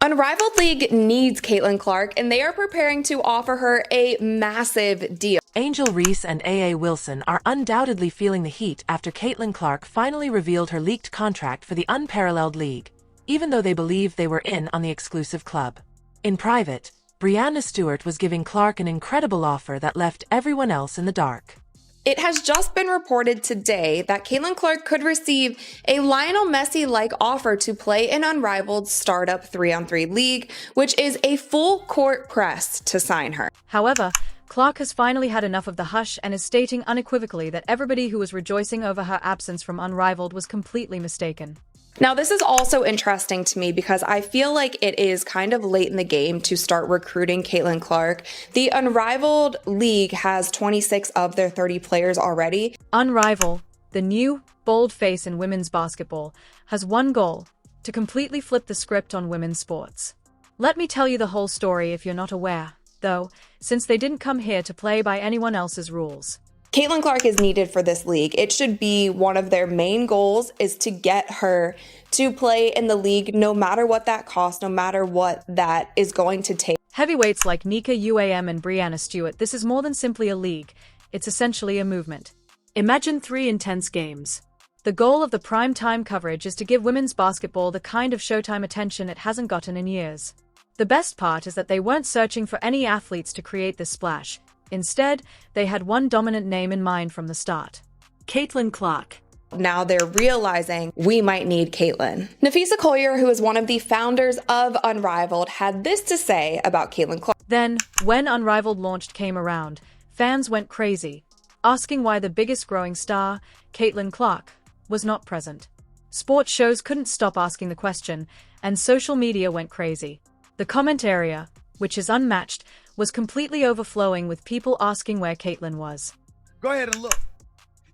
Unrivaled League needs Caitlin Clark, and they are preparing to offer her a massive deal. Angel Reese and A.A. Wilson are undoubtedly feeling the heat after Caitlin Clark finally revealed her leaked contract for the Unparalleled League, even though they believed they were in on the exclusive club. In private, Breanna Stewart was giving Clark an incredible offer that left everyone else in the dark. It has just been reported today that Caitlin Clark could receive a Lionel Messi-like offer to play in Unrivaled startup 3-on-3 league, which is a full court press to sign her. However, Clark has finally had enough of the hush and is stating unequivocally that everybody who was rejoicing over her absence from Unrivaled was completely mistaken. Now, this is also interesting to me because I feel like it is kind of late in the game to start recruiting Caitlin Clark. The Unrivaled League has 26 of their 30 players already. Unrivaled, the new, bold face in women's basketball, has one goal: to completely flip the script on women's sports. Let me tell you the whole story if you're not aware, though, since they didn't come here to play by anyone else's rules. Caitlin Clark is needed for this league. It should be one of their main goals is to get her to play in the league no matter what that costs, no matter what that is going to take. Heavyweights like Nika UAM and Breanna Stewart, this is more than simply a league. It's essentially a movement. Imagine 3 intense games. The goal of the prime time coverage is to give women's basketball the kind of Showtime attention it hasn't gotten in years. The best part is that they weren't searching for any athletes to create this splash. Instead, they had one dominant name in mind from the start: Caitlin Clark. Now they're realizing we might need Caitlin. Nafisa Collier, who is one of the founders of Unrivaled, had this to say about Caitlin Clark. Then, when Unrivaled launched came around, fans went crazy, asking why the biggest growing star, Caitlin Clark, was not present. Sports shows couldn't stop asking the question, and social media went crazy. The comment area, which is unmatched, was completely overflowing with people asking where Caitlin was. Go ahead and look.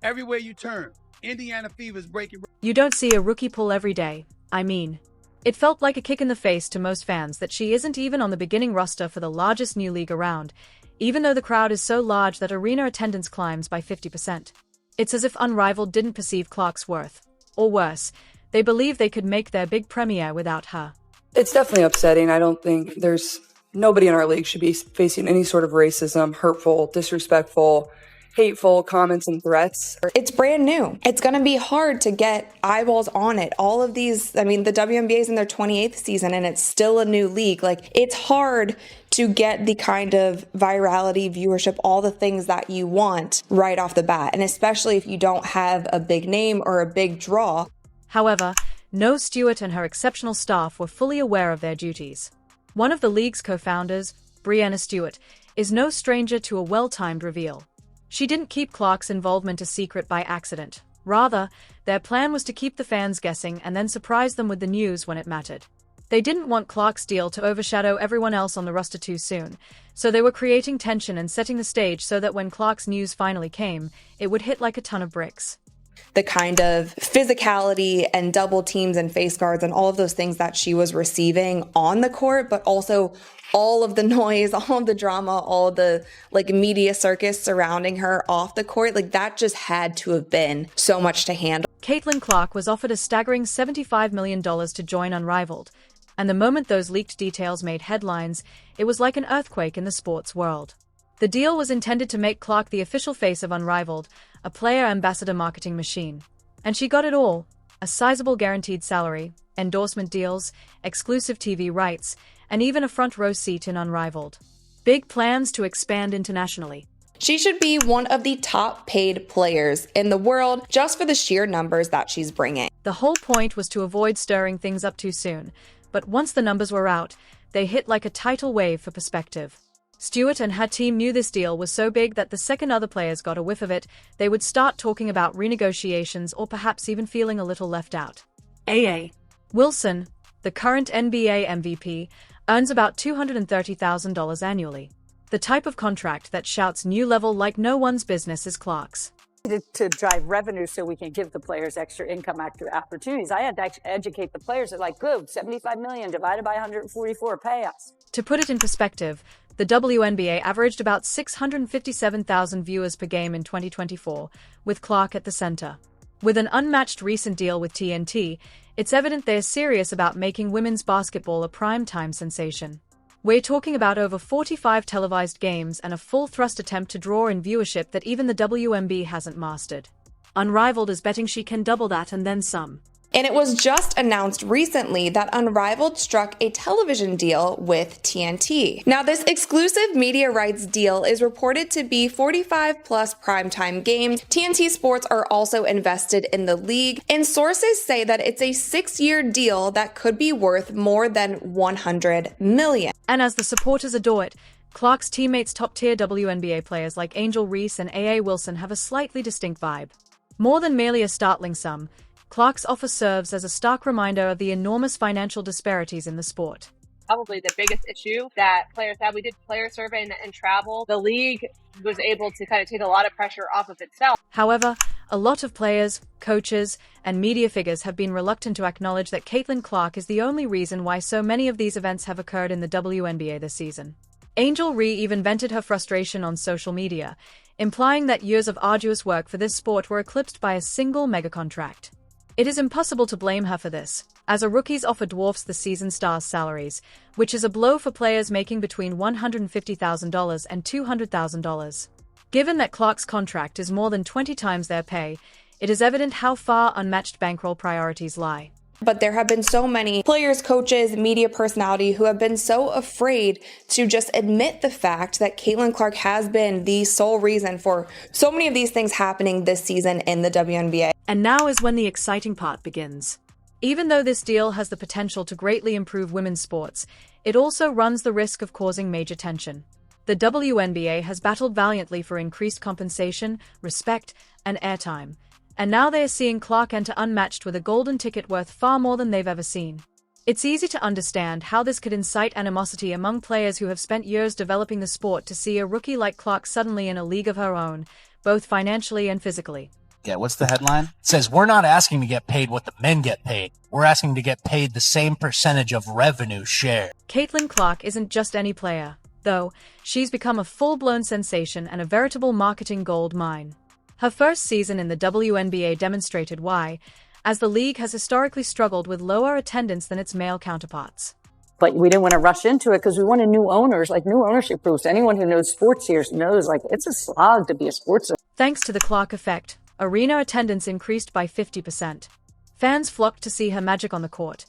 Everywhere you turn, Indiana Fever's breaking. You don't see a rookie pull every day. I mean, it felt like a kick in the face to most fans that she isn't even on the beginning roster for the largest new league around, even though the crowd is so large that arena attendance climbs by 50%. It's as if Unrivaled didn't perceive Clark's worth. Or worse, they believe they could make their big premiere without her. It's definitely upsetting. I don't think nobody in our league should be facing any sort of racism, hurtful, disrespectful, hateful comments and threats. It's brand new. It's going to be hard to get eyeballs on it. All of these, the WNBA is in their 28th season and it's still a new league. Like, it's hard to get the kind of virality, viewership, all the things that you want right off the bat. And especially if you don't have a big name or a big draw. However, No Stewart and her exceptional staff were fully aware of their duties. One of the league's co-founders, Breanna Stewart, is no stranger to a well-timed reveal. She didn't keep Clark's involvement a secret by accident. Rather, their plan was to keep the fans guessing and then surprise them with the news when it mattered. They didn't want Clark's deal to overshadow everyone else on the roster too soon, so they were creating tension and setting the stage so that when Clark's news finally came, it would hit like a ton of bricks. The kind of physicality and double teams and face guards and all of those things that she was receiving on the court, but also all of the noise, all of the drama, all the media circus surrounding her off the court, that just had to have been so much to handle. Caitlin Clark was offered a staggering $75 million to join Unrivaled, and the moment those leaked details made headlines, it was like an earthquake in the sports world. The deal was intended to make Clark the official face of Unrivaled, a player ambassador marketing machine. And she got it all: a sizable guaranteed salary, endorsement deals, exclusive TV rights, and even a front row seat in Unrivaled. Big plans to expand internationally. She should be one of the top paid players in the world just for the sheer numbers that she's bringing. The whole point was to avoid stirring things up too soon, but once the numbers were out, they hit like a tidal wave for perspective. Stewart and her team knew this deal was so big that the second other players got a whiff of it, they would start talking about renegotiations or perhaps even feeling a little left out. A.A. Wilson, the current NBA MVP, earns about $230,000 annually. The type of contract that shouts new level like no one's business is Clark's. To drive revenue so we can give the players extra income opportunities. I had to educate the players. They're like, good, 75 million divided by 144, pay us. To put it in perspective, the WNBA averaged about 657,000 viewers per game in 2024, with Clark at the center. With an unmatched recent deal with TNT, It's evident they're serious about making women's basketball a primetime sensation. We're talking about over 45 televised games and a full-thrust attempt to draw in viewership that even the WNBA hasn't mastered. Unrivaled is betting she can double that and then some. And it was just announced recently that Unrivaled struck a television deal with TNT. Now, this exclusive media rights deal is reported to be 45 plus primetime games. TNT Sports are also invested in the league, and sources say that it's a 6-year deal that could be worth more than $100 million. And as the supporters adore it, Clark's teammates, top-tier WNBA players like Angel Reese and A.A. Wilson, have a slightly distinct vibe. More than merely a startling sum, Clark's offer serves as a stark reminder of the enormous financial disparities in the sport. Probably the biggest issue that players have. We did player survey and travel. The league was able to kind of take a lot of pressure off of itself. However, a lot of players, coaches, and media figures have been reluctant to acknowledge that Caitlin Clark is the only reason why so many of these events have occurred in the WNBA this season. Angel Reese even vented her frustration on social media, implying that years of arduous work for this sport were eclipsed by a single mega contract. It is impossible to blame her for this, as a rookie's offer dwarfs the season stars' salaries, which is a blow for players making between $150,000 and $200,000. Given that Clark's contract is more than 20 times their pay, it is evident how far unmatched bankroll priorities lie. But there have been so many players, coaches, media personality who have been so afraid to just admit the fact that Caitlin Clark has been the sole reason for so many of these things happening this season in the WNBA. And now is when the exciting part begins. Even though this deal has the potential to greatly improve women's sports, it also runs the risk of causing major tension. The WNBA has battled valiantly for increased compensation, respect, and airtime. And now they are seeing Clark enter unmatched with a golden ticket worth far more than they've ever seen. It's easy to understand how this could incite animosity among players who have spent years developing the sport to see a rookie like Clark suddenly in a league of her own, both financially and physically. Yeah, what's the headline? It says, we're not asking to get paid what the men get paid. We're asking to get paid the same percentage of revenue share. Caitlin Clark isn't just any player, though. She's become a full-blown sensation and a veritable marketing gold mine. Her first season in the WNBA demonstrated why, as the league has historically struggled with lower attendance than its male counterparts. But we didn't want to rush into it because we wanted new owners, like new ownership groups. Anyone who knows sports here knows, like, it's a slog to be a sports owner. Thanks to the Clark effect, arena attendance increased by 50%. Fans flocked to see her magic on the court.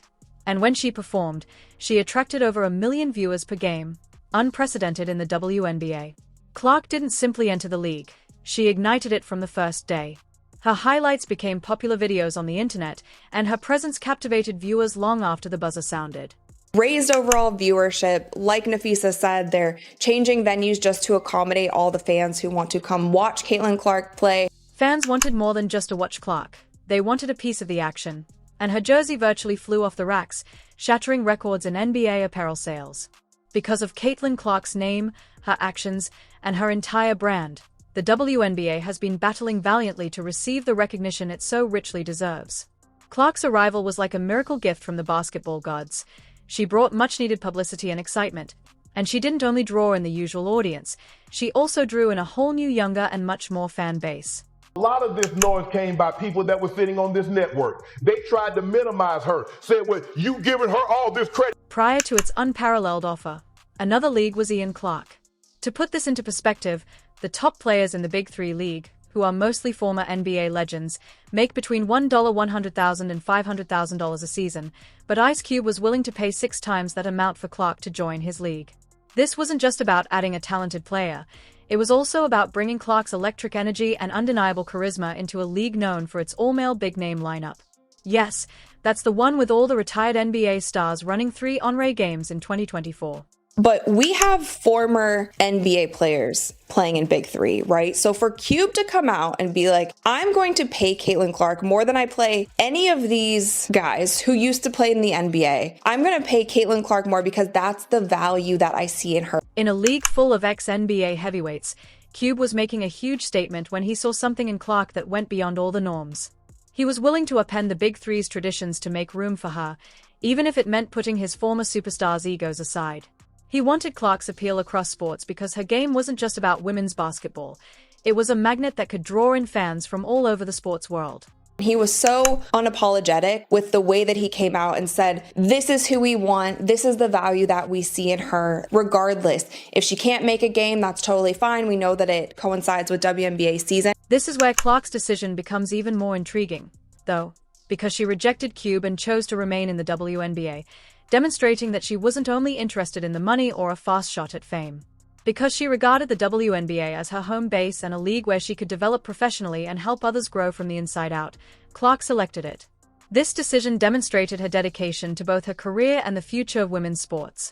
And when she performed, she attracted over 1 million viewers per game, unprecedented in the WNBA. Clark didn't simply enter the league. She ignited it from the first day. Her highlights became popular videos on the internet, and her presence captivated viewers long after the buzzer sounded. Raised overall viewership. Like Nafisa said, they're changing venues just to accommodate all the fans who want to come watch Caitlin Clark play. Fans wanted more than just to watch Clark. They wanted a piece of the action. And her jersey virtually flew off the racks, shattering records in NBA apparel sales. Because of Caitlin Clark's name, her actions, and her entire brand, the WNBA has been battling valiantly to receive the recognition it so richly deserves. Clark's arrival was like a miracle gift from the basketball gods. She brought much-needed publicity and excitement. And she didn't only draw in the usual audience, she also drew in a whole new younger and much more fan base. A lot of this noise came by people that were sitting on this network. They tried to minimize her, said, well, you giving her all this credit. Prior to its unparalleled offer, another league was Ian Clark. To put this into perspective, the top players in the Big Three League, who are mostly former NBA legends, make between $100,000 and $500,000 a season, but Ice Cube was willing to pay 6 times that amount for Clark to join his league. This wasn't just about adding a talented player. It was also about bringing Clark's electric energy and undeniable charisma into a league known for its all-male big-name lineup. Yes, that's the one with all the retired NBA stars running 3 honorary games in 2024. But we have former NBA players playing in Big Three, right? So for Cube to come out and be like, I'm going to pay Caitlin Clark more than I pay any of these guys who used to play in the NBA. I'm going to pay Caitlin Clark more because that's the value that I see in her. In a league full of ex-NBA heavyweights, Cube was making a huge statement when he saw something in Clark that went beyond all the norms. He was willing to upend the Big Three's traditions to make room for her, even if it meant putting his former superstars' egos aside. He wanted Clark's appeal across sports because her game wasn't just about women's basketball. It was a magnet that could draw in fans from all over the sports world. He was so unapologetic with the way that he came out and said, this is who we want. This is the value that we see in her, regardless. If she can't make a game, that's totally fine. We know that it coincides with WNBA season. This is where Clark's decision becomes even more intriguing, though, because she rejected Cube and chose to remain in the WNBA, demonstrating that she wasn't only interested in the money or a fast shot at fame. Because she regarded the WNBA as her home base and a league where she could develop professionally and help others grow from the inside out, Clark selected it. This decision demonstrated her dedication to both her career and the future of women's sports.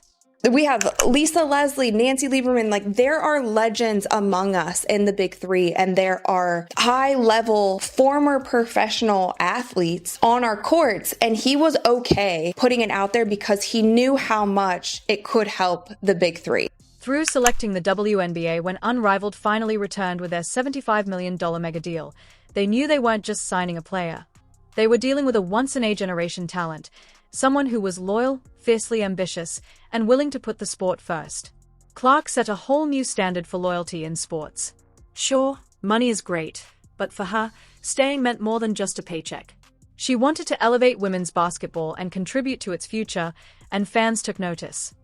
We have Lisa Leslie, Nancy Lieberman, there are legends among us in the Big Three, and there are high-level former professional athletes on our courts, and he was okay putting it out there because he knew how much it could help the Big Three. Through selecting the WNBA when Unrivaled finally returned with their $75 million mega deal, they knew they weren't just signing a player. They were dealing with a once-in-a-generation talent, someone who was loyal, fiercely ambitious, and willing to put the sport first. Clark set a whole new standard for loyalty in sports. Sure, money is great, but for her, staying meant more than just a paycheck. She wanted to elevate women's basketball and contribute to its future, and fans took notice.